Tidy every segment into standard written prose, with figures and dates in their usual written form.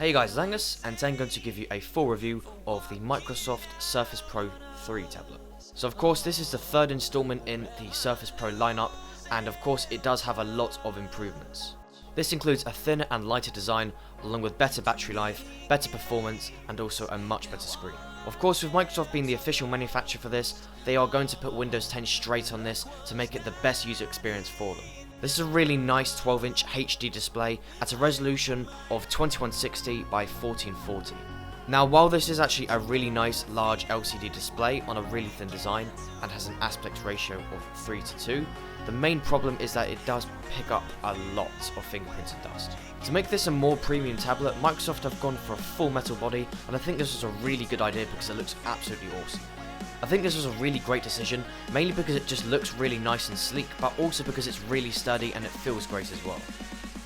Hey guys, it's Angus, and today I'm going to give you a full review of the Microsoft Surface Pro 3 tablet. So of course this is the third installment in the Surface Pro lineup, and of course it does have a lot of improvements. This includes a thinner and lighter design, along with better battery life, better performance, and also a much better screen. Of course, with Microsoft being the official manufacturer for this, they are going to put Windows 10 straight on this to make it the best user experience for them. This is a really nice 12-inch HD display at a resolution of 2160 by 1440. Now, while this is actually a really nice large LCD display on a really thin design and has an aspect ratio of 3:2, the main problem is that it does pick up a lot of fingerprinted dust. To make this a more premium tablet, Microsoft have gone for a full metal body, and I think this was a really good idea because it looks absolutely awesome. I think this was a really great decision, mainly because it just looks really nice and sleek, but also because it's really sturdy and it feels great as well.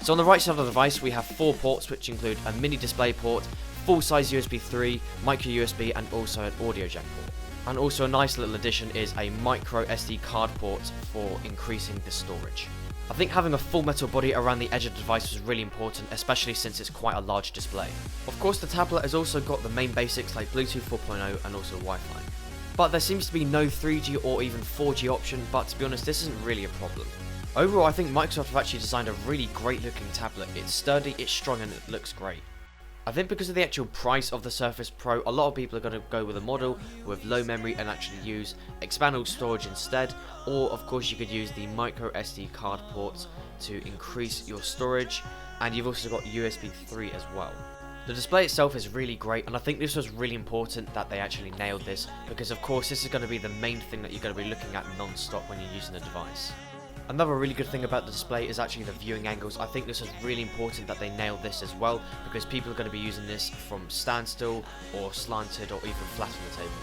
So on the right side of the device we have 4 ports, which include a mini display port, full-size USB 3, micro USB, and also an audio jack port. And also a nice little addition is a micro SD card port for increasing the storage. I think having a full metal body around the edge of the device was really important, especially since it's quite a large display. Of course, the tablet has also got the main basics like Bluetooth 4.0 and also Wi-Fi. But there seems to be no 3G or even 4G option, but to be honest, this isn't really a problem. Overall, I think Microsoft have actually designed a really great looking tablet. It's sturdy, it's strong, and it looks great. I think because of the actual price of the Surface Pro, a lot of people are going to go with a model with low memory and actually use expandable storage instead, or of course you could use the micro SD card ports to increase your storage, and you've also got USB 3 as well. The display itself is really great, and I think this was really important that they actually nailed this, because of course this is going to be the main thing that you're going to be looking at non-stop when you're using the device. Another really good thing about the display is actually the viewing angles. I think this is really important that they nailed this as well, because people are going to be using this from standstill or slanted or even flat on the table.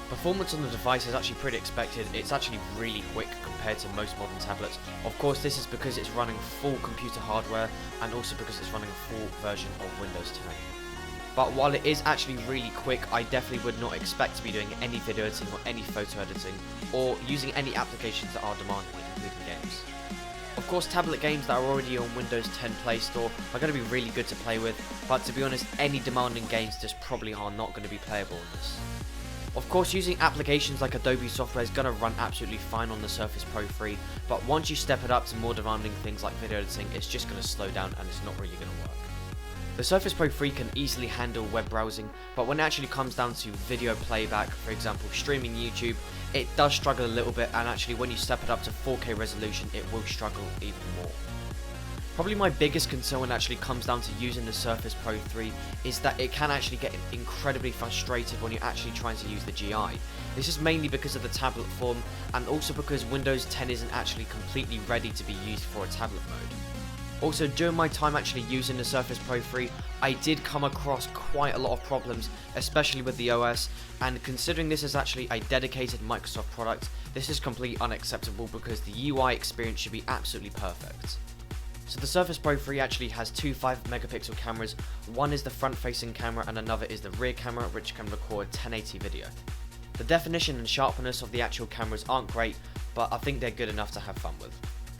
Performance on the device is actually pretty expected. It's actually really quick compared to most modern tablets. Of course, this is because it's running full computer hardware and also because it's running a full version of Windows 10. But while it is actually really quick, I definitely would not expect to be doing any video editing or any photo editing or using any applications that are demanding, including games. Of course, tablet games that are already on Windows 10 Play Store are going to be really good to play with, but to be honest, any demanding games just probably are not going to be playable on this. Of course, using applications like Adobe software is going to run absolutely fine on the Surface Pro 3, but once you step it up to more demanding things like video editing, it's just going to slow down and it's not really going to work. The Surface Pro 3 can easily handle web browsing, but when it actually comes down to video playback, for example streaming YouTube, it does struggle a little bit, and actually when you step it up to 4K resolution it will struggle even more. Probably my biggest concern when it actually comes down to using the Surface Pro 3 is that it can actually get incredibly frustrated when you're actually trying to use the GI. This is mainly because of the tablet form, and also because Windows 10 isn't actually completely ready to be used for a tablet mode. Also, during my time actually using the Surface Pro 3, I did come across quite a lot of problems, especially with the OS, and considering this is actually a dedicated Microsoft product, this is completely unacceptable because the UI experience should be absolutely perfect. So the Surface Pro 3 actually has 2 5-megapixel cameras. One is the front-facing camera and another is the rear camera, which can record 1080 video. The definition and sharpness of the actual cameras aren't great, but I think they're good enough to have fun with.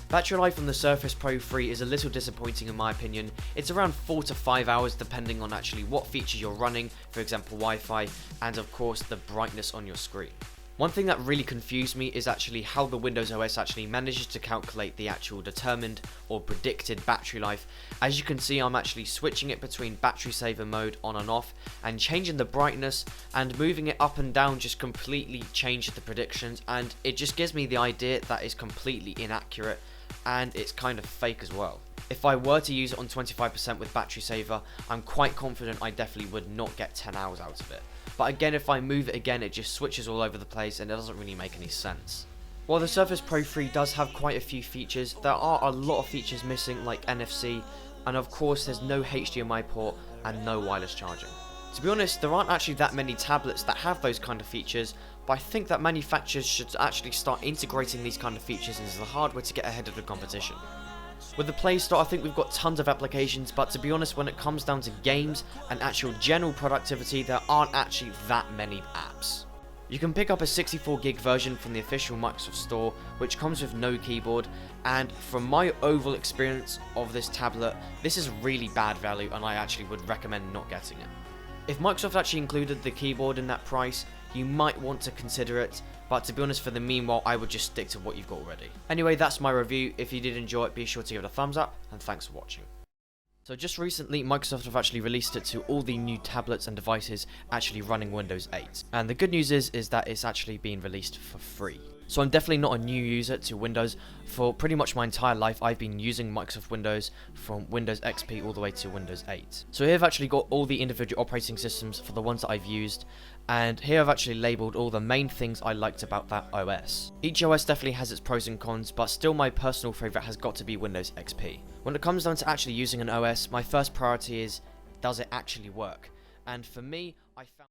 Battery life on the Surface Pro 3 is a little disappointing in my opinion. It's around 4 to 5 hours depending on actually what features you're running, for example Wi-Fi, and of course the brightness on your screen. One thing that really confused me is actually how the Windows OS actually manages to calculate the actual determined or predicted battery life. As you can see, I'm actually switching it between battery saver mode on and off, and changing the brightness and moving it up and down just completely changed the predictions, and it just gives me the idea that it's completely inaccurate and it's kind of fake as well. If I were to use it on 25% with battery saver, I'm quite confident I definitely would not get 10 hours out of it. But again, if I move it again, it just switches all over the place and it doesn't really make any sense. While the Surface Pro 3 does have quite a few features, there are a lot of features missing like NFC, and of course there's no HDMI port and no wireless charging. To be honest, there aren't actually that many tablets that have those kind of features, but I think that manufacturers should actually start integrating these kind of features into the hardware to get ahead of the competition. With the Play Store, I think we've got tons of applications, but to be honest, when it comes down to games and actual general productivity, there aren't actually that many apps. You can pick up a 64 gig version from the official Microsoft Store, which comes with no keyboard, and from my overall experience of this tablet, this is really bad value and I actually would recommend not getting it. If Microsoft actually included the keyboard in that price, you might want to consider it, but to be honest, for the meanwhile, I would just stick to what you've got already. Anyway, that's my review. If you did enjoy it, be sure to give it a thumbs up, and thanks for watching. So just recently, Microsoft have actually released it to all the new tablets and devices actually running Windows 8. And the good news is that it's actually being released for free. So I'm definitely not a new user to Windows. For pretty much my entire life, I've been using Microsoft Windows from Windows XP all the way to Windows 8. So here I've actually got all the individual operating systems for the ones that I've used. And here I've actually labelled all the main things I liked about that OS. Each OS definitely has its pros and cons, but still my personal favourite has got to be Windows XP. When it comes down to actually using an OS, my first priority is, does it actually work? And for me, I found